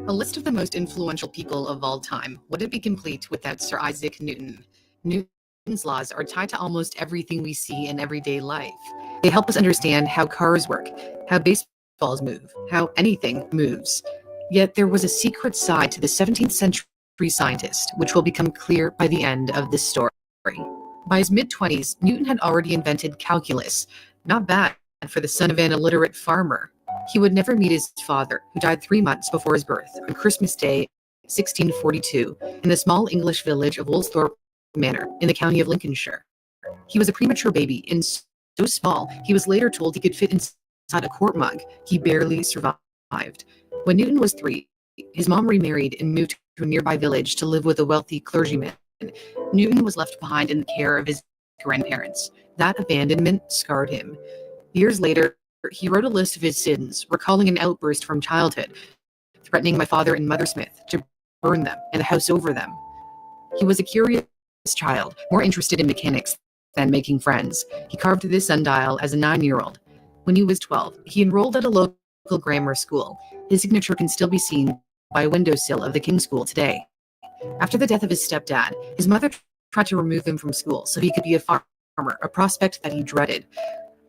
A list of the most influential people of all time wouldn't be complete without Sir Isaac Newton. Newton's laws are tied to almost everything we see in everyday life. They help us understand how cars work, how baseballs move, how anything moves. Yet there was a secret side to the 17th century scientist, which will become clear by the end of this story. By his mid-20s, Newton had already invented calculus. Not bad for the son of an illiterate farmer. He would never meet his father, who died 3 months before his birth, on Christmas Day, 1642, in the small English village of Woolsthorpe Manor, in the county of Lincolnshire. He was a premature baby, and so small, he was later told he could fit inside a quart mug. He barely survived. When Newton was 3, his mom remarried and moved to a nearby village to live with a wealthy clergyman. Newton was left behind in the care of his grandparents. That abandonment scarred him. Years later, he wrote a list of his sins, recalling an outburst from childhood, threatening my father and Mother Smith to burn them and the house over them. He was a curious child, more interested in mechanics than making friends. He carved this sundial as a 9-year-old. When he was 12, he enrolled at a local grammar school. His signature can still be seen by a windowsill of the King's School today. After the death of his stepdad, his mother tried to remove him from school so he could be a farmer, a prospect that he dreaded.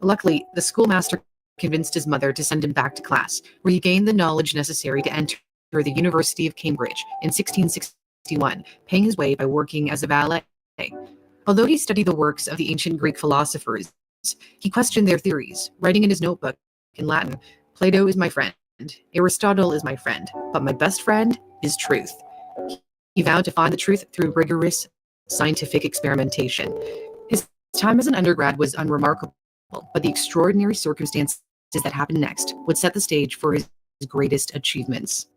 Luckily, the schoolmaster convinced his mother to send him back to class, where he gained the knowledge necessary to enter the University of Cambridge in 1661, paying his way by working as a valet. Although he studied the works of the ancient Greek philosophers, he questioned their theories, writing in his notebook in Latin, "Plato is my friend, Aristotle is my friend, but my best friend is truth." He vowed to find the truth through rigorous scientific experimentation. His time as an undergrad was unremarkable, but the extraordinary circumstances that happened next would set the stage for his greatest achievements.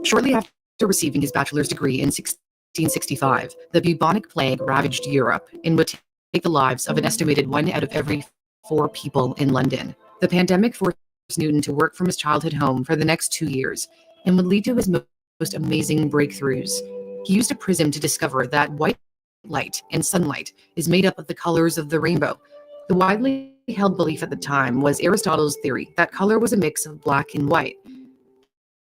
Shortly after receiving his bachelor's degree in 1665, the bubonic plague ravaged Europe and would take the lives of an estimated 1 out of every 4 people in London. The pandemic forced Newton to work from his childhood home for the next 2 years and would lead to his most amazing breakthroughs. He used a prism to discover that white light and sunlight is made up of the colors of the rainbow. The widely held belief at the time was Aristotle's theory that color was a mix of black and white.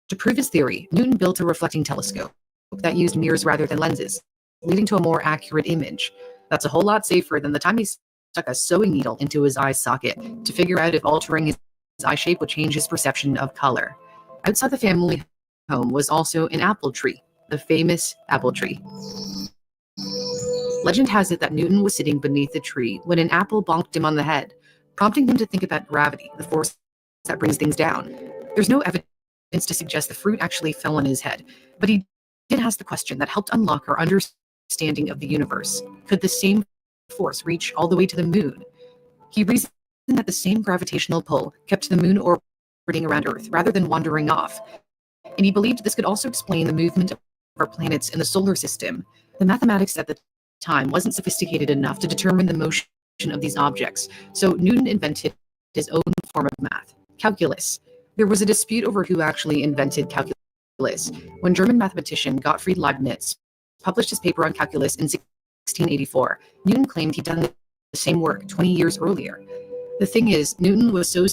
To prove his theory, Newton built a reflecting telescope that used mirrors rather than lenses, leading to a more accurate image. That's a whole lot safer than the time he stuck a sewing needle into his eye socket to figure out if altering his eye shape would change his perception of color. Outside the family home was also an apple tree, the famous apple tree. Legend has it that Newton was sitting beneath the tree when an apple bonked him on the head, prompting him to think about gravity, the force that brings things down. There's no evidence to suggest the fruit actually fell on his head, but he did ask the question that helped unlock our understanding of the universe. Could the same force reach all the way to the moon? He reasoned that the same gravitational pull kept the moon orbiting around Earth rather than wandering off, and he believed this could also explain the movement of our planets in the solar system. The mathematics at the time wasn't sophisticated enough to determine the motion of these objects, so Newton invented his own form of math, calculus. There was a dispute over who actually invented calculus. When German mathematician Gottfried Leibniz published his paper on calculus in 1684, Newton claimed he'd done the same work 20 years earlier. The thing is, Newton was so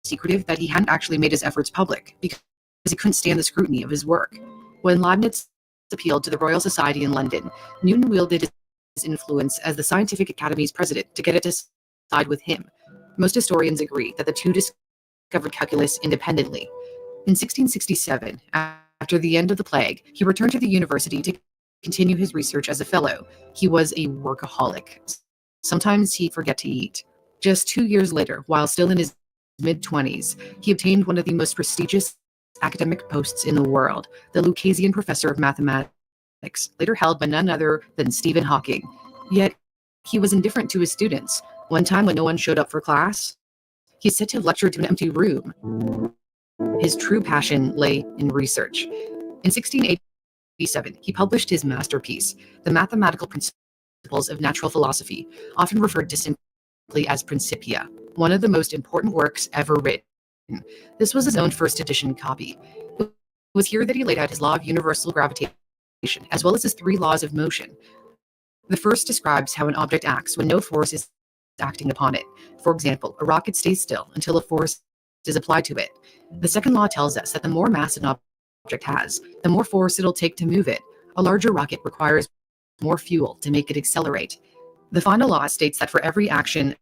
secretive that he hadn't actually made his efforts public because he couldn't stand the scrutiny of his work. When Leibniz appealed to the Royal Society in London, Newton wielded his influence as the Scientific Academy's president to get it to side with him. Most historians agree that the two discovered calculus independently. In 1667, after the end of the plague, he returned to the university to continue his research as a fellow. He was a workaholic. Sometimes he'd forget to eat. Just 2 years later, while still in his mid-20s, he obtained one of the most prestigious academic posts in the world, the Lucasian Professor of Mathematics, later held by none other than Stephen Hawking. Yet, he was indifferent to his students. One time when no one showed up for class, he is said to have lectured to an empty room. His true passion lay in research. In 1687, he published his masterpiece, The Mathematical Principles of Natural Philosophy, often referred to simply as Principia, one of the most important works ever written. This was his own first edition copy. It was here that he laid out his law of universal gravitation, as well as his 3 laws of motion. The first describes how an object acts when no force is acting upon it. For example, a rocket stays still until a force is applied to it. The second law tells us that the more mass an has, the more force it'll take to move it. A larger rocket requires more fuel to make it accelerate. The final law states that for every action,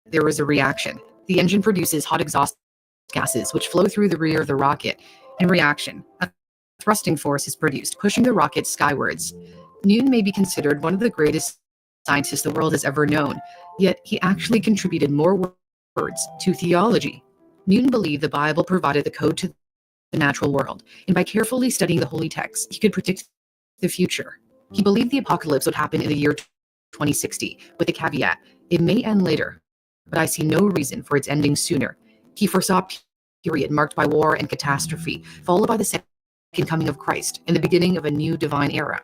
there is a reaction. The engine produces hot exhaust gases, which flow through the rear of the rocket. In reaction, a thrusting force is produced, pushing the rocket skywards. Newton may be considered one of the greatest scientists the world has ever known, yet he actually contributed more words to theology. Newton believed the Bible provided the code to the natural world, and by carefully studying the holy texts, he could predict the future. He believed the apocalypse would happen in the year 2060, with the caveat, it may end later, but I see no reason for its ending sooner. He foresaw a period marked by war and catastrophe, followed by the second coming of Christ and the beginning of a new divine era.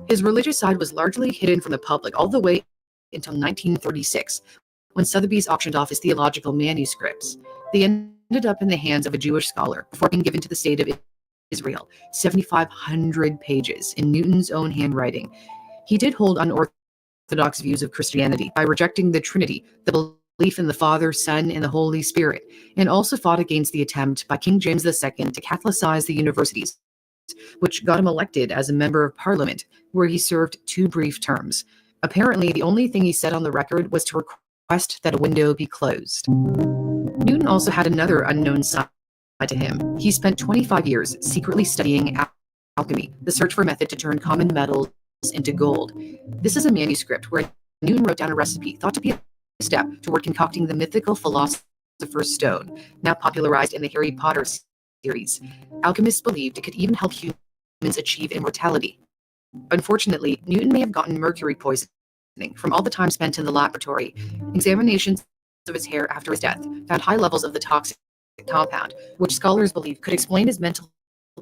His religious side was largely hidden from the public all the way until 1936, when Sotheby's auctioned off his theological manuscripts. They ended up in the hands of a Jewish scholar before being given to the state of Israel, 7,500 pages in Newton's own handwriting. He did hold unorthodox views of Christianity by rejecting the Trinity, the belief in the Father, Son, and the Holy Spirit, and also fought against the attempt by King James II to Catholicize the universities, which got him elected as a member of parliament, where he served 2 brief terms. Apparently, the only thing he said on the record was to request that a window be closed. Newton also had another unknown side to him. He spent 25 years secretly studying alchemy, the search for a method to turn common metals into gold. This is a manuscript where Newton wrote down a recipe thought to be a step toward concocting the mythical philosopher's stone, now popularized in the Harry Potter series. Alchemists believed it could even help humans achieve immortality. Unfortunately, Newton may have gotten mercury poisoning from all the time spent in the laboratory. Examinations of his hair after his death found high levels of the toxic compound, which scholars believe could explain his mental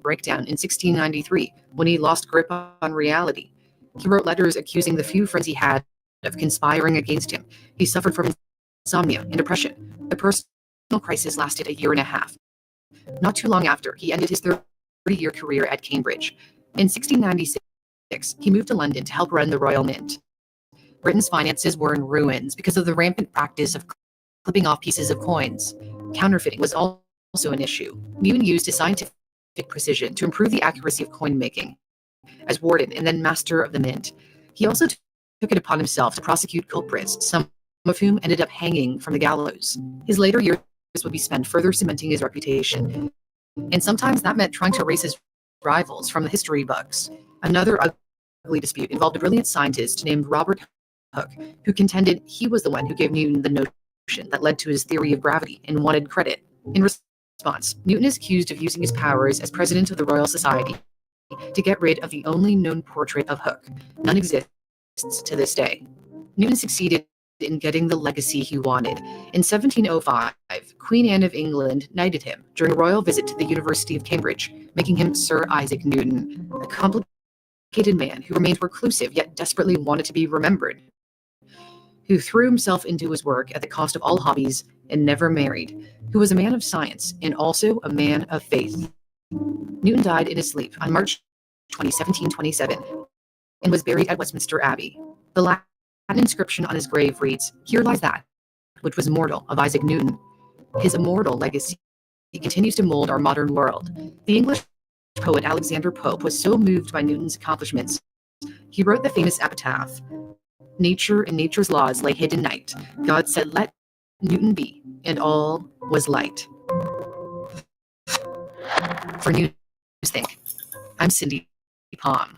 breakdown in 1693 when he lost grip on reality. He wrote letters accusing the few friends he had of conspiring against him. He suffered from insomnia and depression. The personal crisis lasted a year and a half. Not too long after, he ended his 30-year career at Cambridge. In 1696, he moved to London to help run the Royal Mint. Britain's finances were in ruins because of the rampant practice of clipping off pieces of coins. Counterfeiting was also an issue. Newton used his scientific precision to improve the accuracy of coin making. As warden and then master of the mint, he also took it upon himself to prosecute culprits, some of whom ended up hanging from the gallows. His later years would be spent further cementing his reputation, and sometimes that meant trying to erase his rivals from the history books. Another ugly dispute involved a brilliant scientist named Robert Hooke, who contended he was the one who gave Newton the notion that led to his theory of gravity and wanted credit. In response, Newton is accused of using his powers as president of the Royal Society to get rid of the only known portrait of Hooke. None exists to this day. Newton succeeded in getting the legacy he wanted. In 1705, Queen Anne of England knighted him during a royal visit to the University of Cambridge, making him Sir Isaac Newton, a complicated man who remained reclusive yet desperately wanted to be remembered, who threw himself into his work at the cost of all hobbies and never married, who was a man of science and also a man of faith. Newton died in his sleep on March 20, 1727, and was buried at Westminster Abbey. The Latin inscription on his grave reads, "Here lies that which was mortal of Isaac Newton." His immortal legacy continues to mold our modern world. The English poet Alexander Pope was so moved by Newton's accomplishments, he wrote the famous epitaph, "Nature and nature's laws lay hid in night. God said, let Newton be, and all was light." For Newsthink, I'm Cindy Palm.